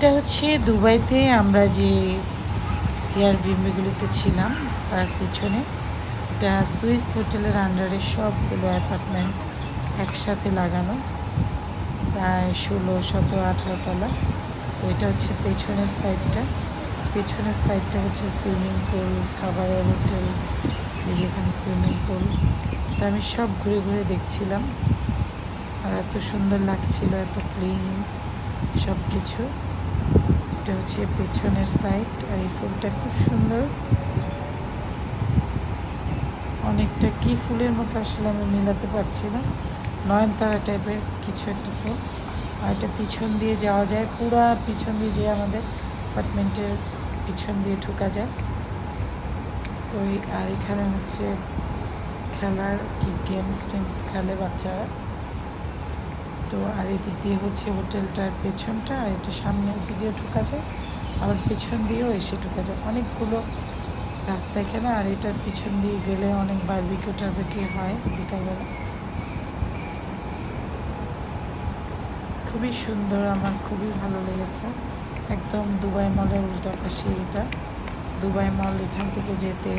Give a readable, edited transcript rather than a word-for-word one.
এটা হচ্ছে দুবাইতে আমরা যে এয়ারবিএনবিগুলিতে ছিলাম তার পিছনে। এটা সুইস হোটেলের আন্ডারে সবগুলো অ্যাপার্টমেন্ট একসাথে লাগানো, প্রায় 16, 17, 18 তলা। তো এটা হচ্ছে পেছনের সাইডটা। পেছনের সাইডটা হচ্ছে সুইমিং পুল, খাবারের হোটেল, এই যেখানে সুইমিং পুল। তো আমি সব ঘুরে ঘুরে দেখছিলাম, আর এত সুন্দর লাগছিল, এত ক্লিন সব কিছু। এটা হচ্ছে পেছনের সাইড, আর এই ফুলটা খুব সুন্দর, অনেকটা কি ফুলের মতো আসলে আমি মিলাতে পারছি না, নয়নতারা টাইপের কিছু একটা ফুল। আর এটা পিছন দিয়ে যাওয়া যায়, পুরা পিছন দিয়ে যেয়ে আমাদের অ্যাপার্টমেন্টের পিছন দিয়ে ঢোকা যায়। তো আর এখানে হচ্ছে খেলার কি গেমস টেমস খেলে বাচ্চারা। তো আর এদিক দিয়ে হচ্ছে হোটেলটার পেছনটা, আর এটা সামনের দিকেও ঢোকা যায়, আবার পেছন দিয়েও এসে ঢোকা যায়, অনেকগুলো রাস্তা এখানে। আর এটার পিছন দিয়ে গেলে অনেক বারবিকিউ টারবিকিউ হয় বিকালবেলা। খুবই সুন্দর, আমার খুবই ভালো লেগেছে। একদম দুবাই মলের উল্টা পাশে এটা। দুবাই মল এখান থেকে যেতে